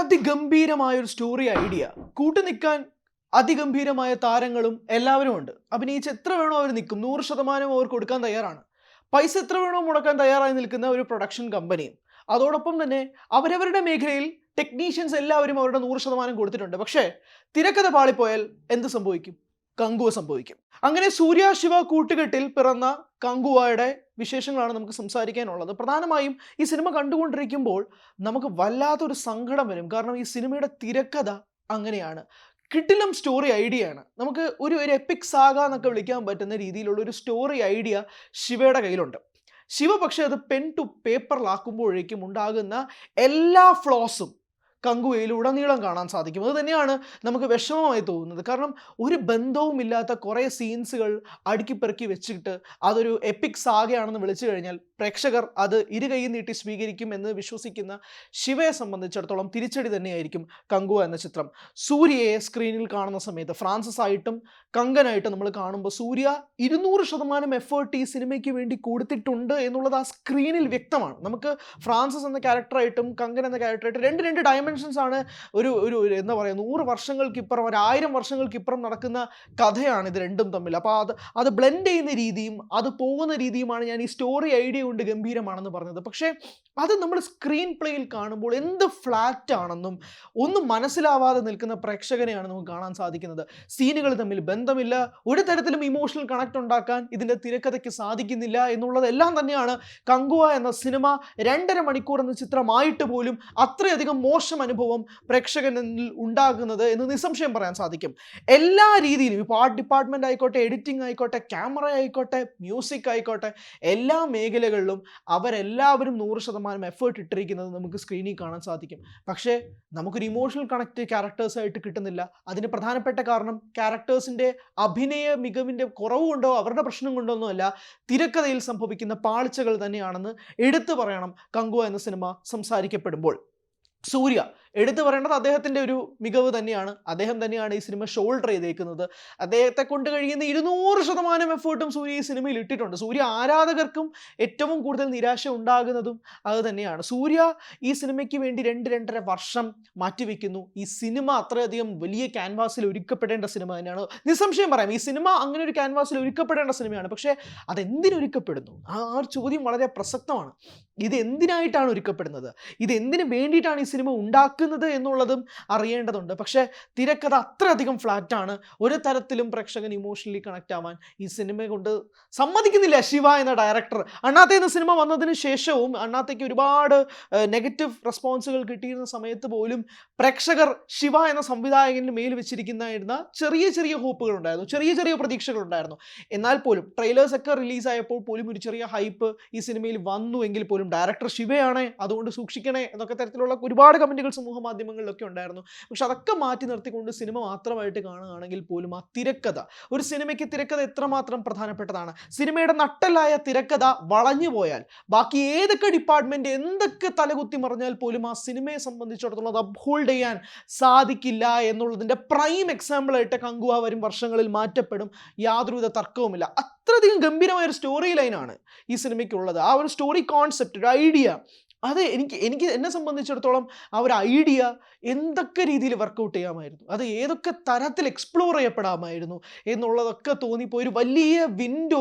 അതിഗംഭീരമായ ഒരു story idea, കൂട്ടുനിൽക്കാൻ അതിഗംഭീരമായ താരങ്ങളും എല്ലാവരും ഉണ്ട്. അഭിനയിച്ച് എത്ര വേണോ അവർ നിൽക്കും, 100% അവർ കൊടുക്കാൻ തയ്യാറാണ്. പൈസ എത്ര വേണോ മുടക്കാൻ തയ്യാറായി നിൽക്കുന്ന ഒരു പ്രൊഡക്ഷൻ കമ്പനിയും. അതോടൊപ്പം തന്നെ അവരവരുടെ മേഖലയിൽ ടെക്നീഷ്യൻസ് എല്ലാവരും അവരുടെ 100% കൊടുത്തിട്ടുണ്ട്. പക്ഷേ തിരക്കഥ പാളിപ്പോയാൽ എന്ത് സംഭവിക്കും? കങ്കുവ സംഭവിക്കും. അങ്ങനെ സൂര്യ ശിവ കൂട്ടുകെട്ടിൽ പിറന്ന കങ്കുവയുടെ വിശേഷങ്ങളാണ് നമുക്ക് സംസാരിക്കാനുള്ളത്. പ്രധാനമായും ഈ സിനിമ കണ്ടുകൊണ്ടിരിക്കുമ്പോൾ നമുക്ക് വല്ലാത്തൊരു സങ്കടം വരും. കാരണം ഈ സിനിമയുടെ തിരക്കഥ അങ്ങനെയാണ്. കിടിലം സ്റ്റോറി ഐഡിയ ആണ്. നമുക്ക് ഒരു എപ്പിക് സാഗ എന്നൊക്കെ വിളിക്കാൻ പറ്റുന്ന രീതിയിലുള്ള ഒരു സ്റ്റോറി ഐഡിയ ശിവയുടെ കയ്യിലുണ്ട്. ശിവ പക്ഷേ അത് പെൻ ടു പേപ്പറിലാക്കുമ്പോഴേക്കും ഉണ്ടാകുന്ന എല്ലാ ഫ്ലോസും കങ്കുവയിൽ ഉടനീളം കാണാൻ സാധിക്കും. അത് തന്നെയാണ് നമുക്ക് വിഷമമായി തോന്നുന്നത്. കാരണം ഒരു ബന്ധവുമില്ലാത്ത കുറേ സീൻസുകൾ അടുക്കിപ്പെറുക്കി വെച്ചിട്ട് അതൊരു എപ്പിക് സാഗയാണെന്ന് വിളിച്ചു കഴിഞ്ഞാൽ പ്രേക്ഷകർ അത് ഇരുകൈ നീട്ടി സ്വീകരിക്കും എന്ന് വിശ്വസിക്കുന്ന ശിവയെ സംബന്ധിച്ചിടത്തോളം തിരിച്ചടി തന്നെയായിരിക്കും കങ്കുവ എന്ന ചിത്രം. സൂര്യയെ സ്ക്രീനിൽ കാണുന്ന സമയത്ത് ഫ്രാൻസിസ് ആയിട്ടും കങ്കനായിട്ടും നമ്മൾ കാണുമ്പോൾ സൂര്യ 200% എഫേർട്ട് ഈ സിനിമയ്ക്ക് വേണ്ടി കൊടുത്തിട്ടുണ്ട് എന്നുള്ളത് ആ സ്ക്രീനിൽ വ്യക്തമാണ്. നമുക്ക് ഫ്രാൻസിസ് എന്ന ക്യാരക്ടറായിട്ടും കങ്കൻ എന്ന ക്യാരക്ടറായിട്ടും രണ്ട് ഡയമെൻഷൻസ് ആണ്. ഒരു എന്താ പറയുക, 100 വർഷങ്ങൾക്കിപ്പുറം 1000 വർഷങ്ങൾക്കിപ്പുറം നടക്കുന്ന കഥയാണ് ഇത് രണ്ടും തമ്മിൽ. അപ്പോൾ അത് ബ്ലെൻഡ് ചെയ്യുന്ന രീതിയും അത് പോകുന്ന രീതിയുമാണ് ഞാൻ ഈ സ്റ്റോറി ഐഡിയ കൊണ്ട് ഗംഭീരമാണെന്ന് പറഞ്ഞത്. പക്ഷേ അത് നമ്മൾ സ്ക്രീൻ പ്ലേയിൽ കാണുമ്പോൾ എന്ത് ഫ്ലാറ്റ് ആണെന്നും ഒന്നും മനസ്സിലാവാതെ നിൽക്കുന്ന പ്രേക്ഷകനെയാണ് നമുക്ക് കാണാൻ സാധിക്കുന്നത്. സീനുകൾ തമ്മിൽ ബന്ധമില്ല, ഒരു തരത്തിലും ഇമോഷണൽ കണക്ട് ഉണ്ടാക്കാൻ ഇതിൻ്റെ തിരക്കഥയ്ക്ക് സാധിക്കുന്നില്ല എന്നുള്ളതെല്ലാം തന്നെയാണ് കങ്കുവ എന്ന സിനിമ 2.5 മണിക്കൂർ എന്ന ചിത്രമായിട്ട് പോലും അത്രയധികം മോശം അനുഭവം പ്രേക്ഷകനിൽ ഉണ്ടാകുന്നത് എന്ന് നിസ്സംശയം പറയാൻ സാധിക്കും. എല്ലാ രീതിയിലും, ഇപ്പോൾ ആർട്ട് ഡിപ്പാർട്ട്മെൻറ്റ് ആയിക്കോട്ടെ, എഡിറ്റിംഗ് ആയിക്കോട്ടെ, ക്യാമറ ആയിക്കോട്ടെ, മ്യൂസിക് ആയിക്കോട്ടെ, എല്ലാ മേഖലകളിലും അവരെല്ലാവരും 100% എഫേർട്ട് ഇട്ടിരിക്കുന്നത് നമുക്ക് സ്ക്രീനിൽ കാണാൻ സാധിക്കും. പക്ഷേ നമുക്കൊരു ഇമോഷണൽ കണക്ട് ക്യാരക്ടേഴ്സായിട്ട് കിട്ടുന്നില്ല. അതിന് പ്രധാനപ്പെട്ട കാരണം ക്യാരക്ടേഴ്സിൻ്റെ അഭിനയ മികവിൻ്റെ കുറവ് കൊണ്ടോ അവരുടെ പ്രശ്നം കൊണ്ടൊന്നും അല്ല, തിരക്കഥയിൽ സംഭവിക്കുന്ന പാളിച്ചകൾ തന്നെയാണെന്ന് എടുത്തു പറയണം കങ്കുവ എന്ന സിനിമ സംസാരിക്കപ്പെടുമ്പോൾ. സൂര്യ എടുത്തു പറയേണ്ടത് അദ്ദേഹത്തിൻ്റെ ഒരു മികവ് തന്നെയാണ്. അദ്ദേഹം തന്നെയാണ് ഈ സിനിമ ഷോൾഡർ ചെയ്തേക്കുന്നത്. അദ്ദേഹത്തെ കൊണ്ട് കഴിയുന്ന 200% എഫേർട്ടും സൂര്യ ഈ സിനിമയിൽ ഇട്ടിട്ടുണ്ട്. സൂര്യ ആരാധകർക്കും ഏറ്റവും കൂടുതൽ നിരാശ ഉണ്ടാകുന്നതും അത് തന്നെയാണ്. സൂര്യ ഈ സിനിമയ്ക്ക് വേണ്ടി 2-2.5 വർഷം മാറ്റിവെക്കുന്നു. ഈ സിനിമ അത്രയധികം വലിയ ക്യാൻവാസിൽ ഒരുക്കപ്പെടേണ്ട സിനിമ തന്നെയാണ്. നിസ്സംശയം പറയാം, ഈ സിനിമ അങ്ങനെ ഒരു ക്യാൻവാസിൽ ഒരുക്കപ്പെടേണ്ട സിനിമയാണ്. പക്ഷേ അതെന്തിനൊരുക്കപ്പെടുന്നു? ആ ചോദ്യം വളരെ പ്രസക്തമാണ്. ഇത് എന്തിനായിട്ടാണ് ഒരുക്കപ്പെടുന്നത്? ഇത് എന്തിനു വേണ്ടിയിട്ടാണ് ഈ സിനിമ ഉണ്ടാക്കുന്നത് എന്നുള്ളതും അറിയേണ്ടതുണ്ട്. പക്ഷേ തിരക്കഥ അത്രയധികം ഫ്ലാറ്റാണ്. ഒരു തരത്തിലും പ്രേക്ഷകൻ ഇമോഷണലി കണക്ട് ആവാൻ ഈ സിനിമ കൊണ്ട് സമ്മതിക്കുന്നില്ല ശിവ എന്ന ഡയറക്ടർ. അണ്ണാത്തെ എന്ന സിനിമ വന്നതിന് ശേഷവും അണ്ണാത്തേക്ക് ഒരുപാട് നെഗറ്റീവ് റെസ്പോൺസുകൾ കിട്ടിയിരുന്ന സമയത്ത് പോലും പ്രേക്ഷകർ ശിവ എന്ന സംവിധായകന് മേൽ വെച്ചിരിക്കുന്ന ചെറിയ ഹോപ്പുകൾ ഉണ്ടായിരുന്നു, ചെറിയ പ്രതീക്ഷകൾ ഉണ്ടായിരുന്നു. എന്നാൽ പോലും ട്രെയിലേഴ്സ് ഒക്കെ റിലീസായപ്പോൾ പോലും ഒരു ചെറിയ ഹൈപ്പ് ഈ സിനിമയിൽ വന്നു എങ്കിൽ പോലും ഡയറക്ടർ ശിവയാണ്, അതുകൊണ്ട് സൂക്ഷിക്കണേ എന്നൊക്കെ തരത്തിലുള്ള ഒരുപാട് കമൻറ്റുകൾ സമൂഹ മാധ്യമങ്ങളിലൊക്കെ ഉണ്ടായിരുന്നു. പക്ഷെ അതൊക്കെ മാറ്റി നിർത്തിക്കൊണ്ട് സിനിമ മാത്രമായിട്ട് കാണുകയാണെങ്കിൽ പോലും ആ തിരക്കഥ, ഒരു സിനിമയ്ക്ക് തിരക്കഥ എത്രമാത്രം പ്രധാനപ്പെട്ടതാണ്. സിനിമയുടെ നട്ടലായ തിരക്കഥ വളഞ്ഞു പോയാൽ ബാക്കി ഏതൊക്കെ ഡിപ്പാർട്ട്മെൻറ്റ് എന്തൊക്കെ തലകുത്തി മറിഞ്ഞാൽ പോലും ആ സിനിമയെ സംബന്ധിച്ചിടത്തോളം അത് അപ്ഹോൾഡ് ചെയ്യാൻ സാധിക്കില്ല എന്നുള്ളതിൻ്റെ പ്രൈം എക്സാമ്പിളായിട്ട് കങ്കുവ വരും വർഷങ്ങളിൽ മാറ്റപ്പെടും, യാതൊരുവിധ തർക്കവുമില്ല. അത്രയധികം ഗംഭീരമായ ഒരു സ്റ്റോറി ലൈനാണ് ഈ സിനിമയ്ക്കുള്ളത്. ആ ഒരു സ്റ്റോറി കോൺസെപ്റ്റ്, ഒരു ഐഡിയ, അത് എന്നെ സംബന്ധിച്ചിടത്തോളം ആ ഒരു ഐഡിയ എന്തൊക്കെ രീതിയിൽ വർക്കൗട്ട് ചെയ്യാമായിരുന്നു, അത് ഏതൊക്കെ തരത്തിൽ എക്സ്പ്ലോർ ചെയ്യപ്പെടാമായിരുന്നു എന്നുള്ളതൊക്കെ തോന്നിപ്പോൾ ഒരു വലിയ വിൻഡോ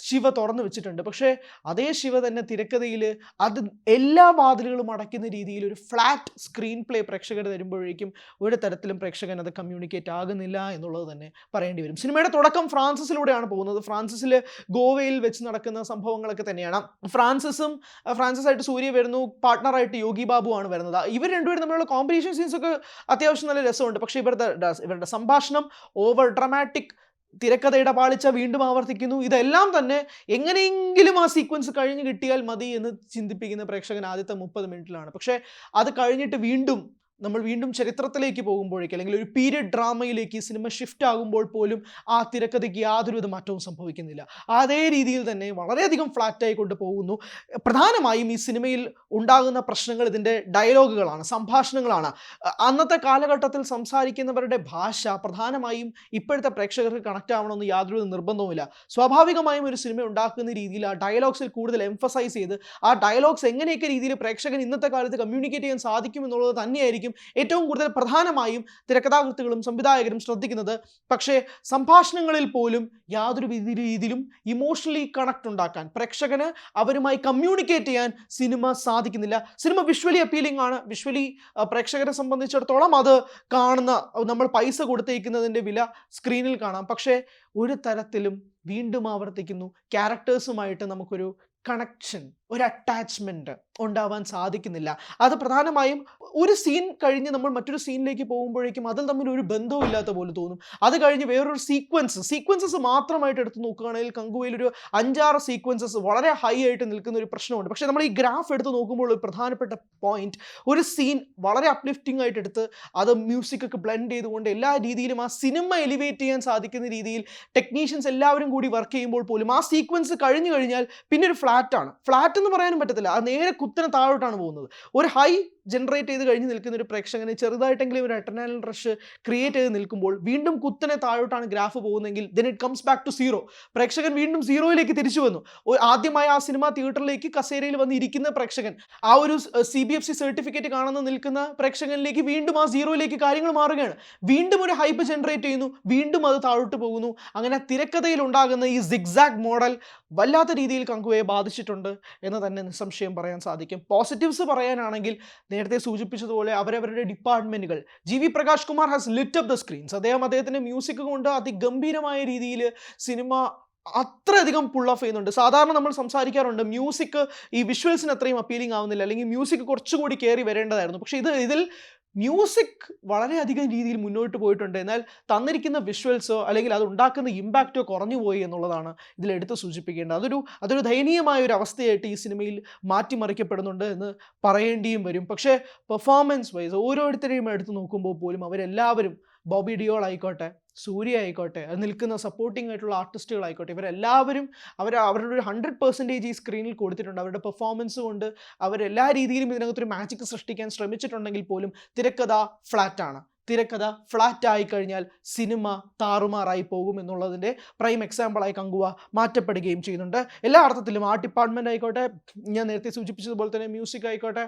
ശിവ തുറന്നു വെച്ചിട്ടുണ്ട്. പക്ഷേ അതേ ശിവ തന്നെ തിരക്കഥയിൽ അത് എല്ലാ വാതിലുകളും അടയ്ക്കുന്ന രീതിയിൽ ഒരു ഫ്ലാറ്റ് സ്ക്രീൻ പ്ലേ പ്രേക്ഷകർ തരുമ്പോഴേക്കും ഒരു തരത്തിലും പ്രേക്ഷകൻ അത് കമ്മ്യൂണിക്കേറ്റ് ആകുന്നില്ല എന്നുള്ളത് തന്നെ പറയേണ്ടി വരും. സിനിമയുടെ തുടക്കം ഫ്രാൻസിസിലൂടെയാണ് പോകുന്നത്. ഫ്രാൻസിസിൽ ഗോവയിൽ വെച്ച് നടക്കുന്ന സംഭവങ്ങളൊക്കെ തന്നെയാണ്. ഫ്രാൻസിസായിട്ട് സൂര്യ വരുന്നു, പാർട്ട്ണറായിട്ട് യോഗി ബാബു ആണ് വരുന്നത്. ഇവർ രണ്ടുപേരും തമ്മിലുള്ള കോമ്പറ്റീഷൻ സീൻസ് ഒക്കെ അത്യാവശ്യം നല്ല രസമുണ്ട്. പക്ഷേ ഇവരുടെ സംഭാഷണം ഓവർ ഡ്രമാറ്റിക്, തിരക്കഥയുടെ പാളിച്ച വീണ്ടും ആവർത്തിക്കുന്നു. ഇതെല്ലാം തന്നെ എങ്ങനെയെങ്കിലും ആ സീക്വൻസ് കഴിഞ്ഞ് കിട്ടിയാൽ മതി എന്ന് ചിന്തിപ്പിക്കുന്ന പ്രേക്ഷകൻ ആദ്യത്തെ 30 മിനിറ്റിലാണ്. പക്ഷേ അത് കഴിഞ്ഞിട്ട് നമ്മൾ വീണ്ടും ചരിത്രത്തിലേക്ക് പോകുമ്പോഴേക്കും, അല്ലെങ്കിൽ ഒരു പീരിയഡ് ഡ്രാമയിലേക്ക് ഈ സിനിമ ഷിഫ്റ്റ് ആകുമ്പോൾ പോലും ആ തിരക്കഥയ്ക്ക് യാതൊരുവിധ മാറ്റവും സംഭവിക്കുന്നില്ല. അതേ രീതിയിൽ തന്നെ വളരെയധികം ഫ്ലാറ്റായി കൊണ്ട് പോകുന്നു. പ്രധാനമായും ഈ സിനിമയിൽ ഉണ്ടാകുന്ന പ്രശ്നങ്ങൾ ഇതിൻ്റെ ഡയലോഗുകളാണ്, സംഭാഷണങ്ങളാണ്. അന്നത്തെ കാലഘട്ടത്തിൽ സംസാരിക്കുന്നവരുടെ ഭാഷ പ്രധാനമായും ഇപ്പോഴത്തെ പ്രേക്ഷകർക്ക് കണക്റ്റ് ആവണമെന്ന് യാതൊരു നിർബന്ധവുമില്ല. സ്വാഭാവികമായും ഒരു സിനിമ ഉണ്ടാക്കുന്ന രീതിയിൽ ആ ഡയലോഗ്സിൽ കൂടുതൽ എംഫസൈസ് ചെയ്ത് ആ ഡയലോഗ്സ് എങ്ങനെയൊക്കെ രീതിയിൽ പ്രേക്ഷകൻ ഇന്നത്തെ കാലത്ത് കമ്മ്യൂണിക്കേറ്റ് ചെയ്യാൻ സാധിക്കും എന്നുള്ളത് തന്നെയായിരിക്കും തന്നെയായിരിക്കും ഏറ്റവും കൂടുതൽ പ്രധാനമായും തിരക്കഥാകൃത്തുക്കളും സംവിധായകരും ശ്രദ്ധിക്കുന്നത്. പക്ഷേ സംഭാഷണങ്ങളിൽ പോലും യാതൊരു രീതിയിലും ഇമോഷണലി കണക്ട് ഉണ്ടാക്കാൻ, പ്രേക്ഷകന് അവരുമായി കമ്മ്യൂണിക്കേറ്റ് ചെയ്യാൻ സിനിമ സാധിക്കുന്നില്ല. സിനിമ വിഷ്വലി അപ്പീലിംഗ് ആണ്. വിഷ്വലി പ്രേക്ഷകരെ സംബന്ധിച്ചിടത്തോളം അത് കാണുന്ന, നമ്മൾ പൈസ കൊടുത്തേക്കുന്നതിൻ്റെ വില സ്ക്രീനിൽ കാണാം. പക്ഷേ ഒരു തരത്തിലും വീണ്ടും ആവർത്തിക്കുന്നു, ക്യാരക്ടേഴ്സുമായിട്ട് നമുക്കൊരു കണക്ഷൻ, ഒരു അറ്റാച്ച്മെൻറ്റ് ഉണ്ടാവാൻ സാധിക്കുന്നില്ല. അത് പ്രധാനമായും ഒരു സീൻ കഴിഞ്ഞ് നമ്മൾ മറ്റൊരു സീനിലേക്ക് പോകുമ്പോഴേക്കും അതിൽ തമ്മിൽ ഒരു ബന്ധവും ഇല്ലാത്ത പോലെ തോന്നും. അത് കഴിഞ്ഞ് വേറൊരു സീക്വൻസസ് മാത്രമായിട്ട് എടുത്ത് നോക്കുകയാണെങ്കിൽ കങ്കുവയിൽ ഒരു 5-6 സീക്വൻസസ് വളരെ ഹൈ ആയിട്ട് നിൽക്കുന്ന ഒരു പ്രശ്നമുണ്ട്. പക്ഷേ നമ്മൾ ഈ ഗ്രാഫ് എടുത്ത് നോക്കുമ്പോൾ ഒരു പ്രധാനപ്പെട്ട പോയിന്റ്, ഒരു സീൻ വളരെ അപ്ലിഫ്റ്റിംഗ് ആയിട്ട് എടുത്ത് അത് മ്യൂസിക്കൊക്കെ ബ്ലെൻഡ് ചെയ്തുകൊണ്ട് എല്ലാ രീതിയിലും ആ സിനിമ എലിവേറ്റ് ചെയ്യാൻ സാധിക്കുന്ന രീതിയിൽ ടെക്നീഷ്യൻസ് എല്ലാവരും കൂടി വർക്ക് ചെയ്യുമ്പോൾ പോലും ആ സീക്വൻസ് കഴിഞ്ഞു കഴിഞ്ഞാൽ പിന്നെ ഒരു ഫ്ലാറ്റ് എന്ന് പറയാനും പറ്റത്തില്ല. അത് നേരെ കുത്തനെ താഴോട്ടാണ് പോകുന്നത്. ഒരു ഹൈ ജനറേറ്റ് ചെയ്ത് കഴിഞ്ഞ് നിൽക്കുന്ന ഒരു പ്രേക്ഷകന് ചെറുതായിട്ടെങ്കിലും ഒരു അഡ്രിനാലിൻ റഷ് ക്രിയേറ്റ് ചെയ്ത് നിൽക്കുമ്പോൾ വീണ്ടും കുത്തനെ താഴോട്ടാണ് ഗ്രാഫ് പോകുന്നതെങ്കിൽ then it comes back to zero. പ്രേക്ഷകൻ വീണ്ടും സീറോയിലേക്ക് തിരിച്ചു വന്നു. ആദ്യമായി ആ സിനിമ തിയേറ്ററിലേക്ക് കസേരയിൽ വന്ന് ഇരിക്കുന്ന പ്രേക്ഷകൻ ആ ഒരു CBFC സർട്ടിഫിക്കറ്റ് കാണുന്ന നിൽക്കുന്ന പ്രേക്ഷകനിലേക്ക് വീണ്ടും ആ സീറോയിലേക്ക് കാര്യങ്ങൾ മാറുകയാണ്. വീണ്ടും ഒരു ഹൈപ്പ് ജനറേറ്റ് ചെയ്യുന്നു, വീണ്ടും അത് താഴോട്ട് പോകുന്നു. അങ്ങനെ തിരക്കഥയിൽ ഉണ്ടാകുന്ന ഈ സിഗ്സാഗ് മോഡൽ വല്ലാത്ത രീതിയിൽ കങ്കുവയെ ബാധിച്ചിട്ടുണ്ട് എന്ന് തന്നെ നിസ്സംശയം പറയാൻ സാധിക്കും. പോസിറ്റീവ്സ് പറയാനാണെങ്കിൽ നേരത്തെ സൂചിപ്പിച്ചതുപോലെ അവരവരുടെ ഡിപ്പാർട്ട്മെൻറ്റുകൾ, GV Prakash Kumar has lit up the screens. അദ്ദേഹത്തിൻ്റെ മ്യൂസിക് കൊണ്ട് അതിഗംഭീരമായ രീതിയിൽ സിനിമ അത്രയധികം പുൾ ഓഫ് ചെയ്യുന്നുണ്ട്. സാധാരണ നമ്മൾ സംസാരിക്കാറുണ്ട് മ്യൂസിക് ഈ വിഷ്വൽസിന് അത്രയും അപ്പീലിംഗ് ആവുന്നില്ല, അല്ലെങ്കിൽ മ്യൂസിക് കുറച്ചുകൂടി കയറി വരേണ്ടതായിരുന്നു. പക്ഷേ ഇതിൽ മ്യൂസിക് വളരെയധികം രീതിയിൽ മുന്നോട്ട് പോയിട്ടുണ്ട്. എന്നാൽ തന്നിരിക്കുന്ന വിഷ്വൽസോ അല്ലെങ്കിൽ അത് ഉണ്ടാക്കുന്ന ഇമ്പാക്റ്റോ കുറഞ്ഞു പോയി എന്നുള്ളതാണ് ഇതിലെടുത്ത് സൂചിപ്പിക്കേണ്ടത്. അതൊരു ദയനീയമായ ഒരു അവസ്ഥയായിട്ട് ഈ സിനിമയിൽ മാറ്റിമറിക്കപ്പെടുന്നുണ്ട് എന്ന് പറയേണ്ടിയും വരും. പക്ഷേ പെർഫോമൻസ് വൈസ് ഓരോരുത്തരെയും എടുത്ത് നോക്കുമ്പോൾ പോലും അവരെല്ലാവരും, ബോബി ഡിയോൾ ആയിക്കോട്ടെ, സൂര്യ ആയിക്കോട്ടെ, അത് നിൽക്കുന്ന സപ്പോർട്ടിംഗ് ആയിട്ടുള്ള ആർട്ടിസ്റ്റുകളായിക്കോട്ടെ, ഇവരെല്ലാവരും അവരുടെ ഒരു 100% ഈ സ്ക്രീനിൽ കൊടുത്തിട്ടുണ്ട്. അവരുടെ പെർഫോമൻസ് കൊണ്ട് അവരെല്ലാ രീതിയിലും ഇതിനകത്തൊരു മാജിക് സൃഷ്ടിക്കാൻ ശ്രമിച്ചിട്ടുണ്ടെങ്കിൽ പോലും തിരക്കഥ ഫ്ലാറ്റാണ്. തിരക്കഥ ഫ്ലാറ്റ് ആയി കഴിഞ്ഞാൽ സിനിമ താറുമാറായി പോകും എന്നുള്ളതിൻ്റെ പ്രൈം എക്സാമ്പിളായി കങ്കുവ മാറ്റപ്പെടുകയും ചെയ്യുന്നുണ്ട്. എല്ലാ അർത്ഥത്തിലും ആ ഡിപ്പാർട്ട്മെൻ്റ് ആയിക്കോട്ടെ, ഞാൻ നേരത്തെ സൂചിപ്പിച്ചതുപോലെ തന്നെ മ്യൂസിക് ആയിക്കോട്ടെ,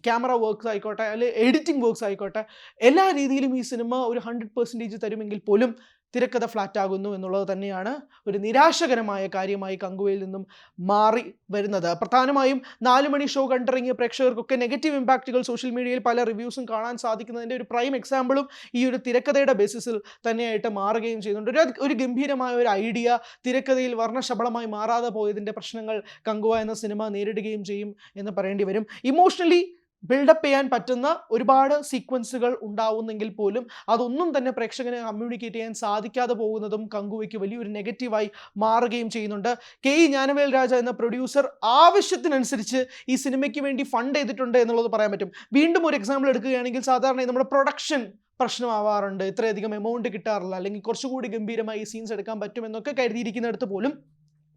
ക്യാമറ വർക്ക്സ് ആയിക്കോട്ടെ, അല്ലെങ്കിൽ എഡിറ്റിംഗ് വർക്ക്സ് ആയിക്കോട്ടെ, എല്ലാ രീതിയിലും ഈ സിനിമ ഒരു 100% തരുമെങ്കിൽ പോലും തിരക്കഥ ഫ്ലാറ്റ് ആകുന്നു എന്നുള്ളത് തന്നെയാണ് ഒരു നിരാശകരമായ കാര്യമായി കങ്കുവയിൽ നിന്നും മാറി വരുന്നത്. പ്രധാനമായും 4 മണി ഷോ കണ്ടിറങ്ങിയ പ്രേക്ഷകർക്കൊക്കെ നെഗറ്റീവ് ഇമ്പാക്റ്റുകൾ സോഷ്യൽ മീഡിയയിൽ പല റിവ്യൂസും കാണാൻ സാധിക്കുന്നതിൻ്റെ ഒരു പ്രൈം എക്സാമ്പിളും ഈ ഒരു തിരക്കഥയുടെ ബേസിസിൽ തന്നെയായിട്ട് മാറുകയും ചെയ്യുന്നുണ്ട്. ഒരു ഗംഭീരമായ ഒരു ഐഡിയ തിരക്കഥയിൽ വർണ്ണശബളമായി മാറാതെ പോയതിൻ്റെ പ്രശ്നങ്ങൾ കങ്കുവ എന്ന സിനിമ നേരിടുകയും ചെയ്യും എന്ന് പറയേണ്ടി വരും. ഇമോഷണലി ബിൽഡപ്പ് ചെയ്യാൻ പറ്റുന്ന ഒരുപാട് സീക്വൻസുകൾ ഉണ്ടാവുന്നെങ്കിൽ പോലും അതൊന്നും തന്നെ പ്രേക്ഷകനെ കമ്മ്യൂണിക്കേറ്റ് ചെയ്യാൻ സാധിക്കാതെ പോകുന്നതും കങ്കുവയ്ക്ക് വലിയൊരു നെഗറ്റീവായി മാറുകയും ചെയ്യുന്നുണ്ട്. KE ജ്ഞാനവേൽ രാജ എന്ന പ്രൊഡ്യൂസർ ആവശ്യത്തിനനുസരിച്ച് ഈ സിനിമയ്ക്ക് വേണ്ടി ഫണ്ട് ചെയ്തിട്ടുണ്ട് എന്നുള്ളത് പറയാൻ പറ്റും. വീണ്ടും ഒരു എക്സാമ്പിൾ എടുക്കുകയാണെങ്കിൽ സാധാരണ നമ്മുടെ പ്രൊഡക്ഷൻ പ്രശ്നമാവാറുണ്ട്, ഇത്രയധികം എമൗണ്ട് കിട്ടാറില്ല, അല്ലെങ്കിൽ കുറച്ചുകൂടി ഗംഭീരമായി ഈ സീൻസ് എടുക്കാൻ പറ്റുമെന്നൊക്കെ കരുതിയിരിക്കുന്നിടത്ത് പോലും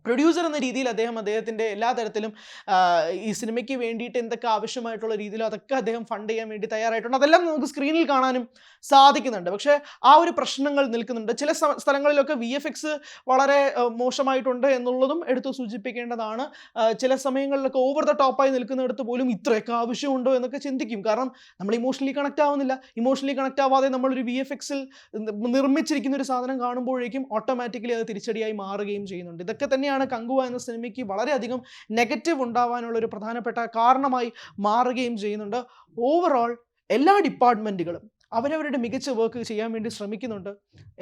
പ്രൊഡ്യൂസർ എന്ന രീതിയിൽ അദ്ദേഹത്തിൻ്റെ എല്ലാ തരത്തിലും ഈ സിനിമയ്ക്ക് വേണ്ടിയിട്ട് എന്തൊക്കെ ആവശ്യമായിട്ടുള്ള രീതിയിലോ അതൊക്കെ അദ്ദേഹം ഫണ്ട് ചെയ്യാൻ വേണ്ടി തയ്യാറായിട്ടുണ്ട്. അതെല്ലാം നമുക്ക് സ്ക്രീനിൽ കാണാനും സാധിക്കുന്നുണ്ട്. പക്ഷേ ആ ഒരു പ്രശ്നങ്ങൾ നിൽക്കുന്നുണ്ട്. ചില സ്ഥലങ്ങളിലൊക്കെ VFX വളരെ മോശമായിട്ടുണ്ട് എന്നുള്ളതും എടുത്തു സൂചിപ്പിക്കേണ്ടതാണ്. ചില സമയങ്ങളിലൊക്കെ ഓവർ ദ ടോപ്പായി നിൽക്കുന്നിടത്ത് പോലും ഇത്രയൊക്കെ ആവശ്യമുണ്ടോ എന്നൊക്കെ ചിന്തിക്കും. കാരണം നമ്മൾ ഇമോഷണലി കണക്റ്റ് ആവുന്നില്ല. ഇമോഷണലി കണക്റ്റ് ആവാതെ നമ്മളൊരു VFXൽ നിർമ്മിച്ചിരിക്കുന്ന ഒരു സാധനം കാണുമ്പോഴേക്കും ഓട്ടോമാറ്റിക്കലി അത് തിരിച്ചടിയായി മാറുകയും ചെയ്യുന്നുണ്ട്. ഇതൊക്കെ തന്നെയാണ് കങ്കുവ എന്ന സിനിമയ്ക്ക് വളരെയധികം നെഗറ്റീവ് ഉണ്ടാവാനുള്ള ഒരു പ്രധാനപ്പെട്ട കാരണമായി മാറുകയും ചെയ്യുന്നുണ്ട്. ഓവറോൾ എല്ലാ ഡിപ്പാർട്ട്മെൻറ്റുകളും അവരവരുടെ മികച്ച വർക്ക് ചെയ്യാൻ വേണ്ടി ശ്രമിക്കുന്നുണ്ട്.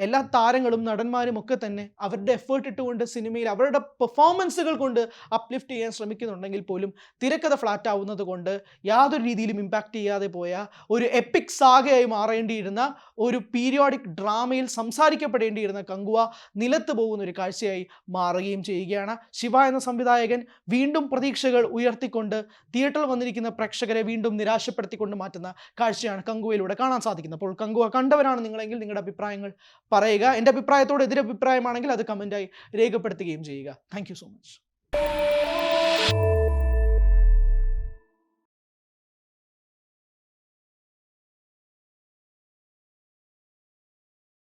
എല്ലാ താരങ്ങളും നടന്മാരും ഒക്കെ തന്നെ അവരുടെ എഫേർട്ട് ഇട്ടുകൊണ്ട് സിനിമയിൽ അവരുടെ പെർഫോമൻസുകൾ കൊണ്ട് അപ്ലിഫ്റ്റ് ചെയ്യാൻ ശ്രമിക്കുന്നുണ്ടെങ്കിൽ പോലും തിരക്കഥ ഫ്ലാറ്റ് ആവുന്നത് കൊണ്ട് യാതൊരു രീതിയിലും ഇമ്പാക്റ്റ് ചെയ്യാതെ പോയ ഒരു എപ്പിക് സാഗയായി മാറേണ്ടിയിരുന്ന ഒരു പീരിയോഡിക് ഡ്രാമയിൽ സംസാരിക്കപ്പെടേണ്ടിയിരുന്ന കങ്കുവ നിലത്ത് പോകുന്ന ഒരു കാഴ്ചയായി മാറുകയും ചെയ്യുകയാണ്. ശിവ എന്ന സംവിധായകൻ വീണ്ടും പ്രതീക്ഷകൾ ഉയർത്തിക്കൊണ്ട് തിയേറ്ററിൽ വന്നിരിക്കുന്ന പ്രേക്ഷകരെ വീണ്ടും നിരാശപ്പെടുത്തിക്കൊണ്ട് മാറ്റുന്ന കാഴ്ചയാണ് കങ്കുവയിലൂടെ കാണാൻ സാധിക്കുന്നത്. അപ്പോൾ കങ്കുവ കണ്ടവരാണ് നിങ്ങളെങ്കിൽ നിങ്ങളുടെ അഭിപ്രായങ്ങൾ പറയുക. എൻ്റെ അഭിപ്രായത്തോട് എതിരഭിപ്രായമാണെങ്കിൽ അത് കമൻറ്റായി രേഖപ്പെടുത്തുകയും ചെയ്യുക. Thank you so much.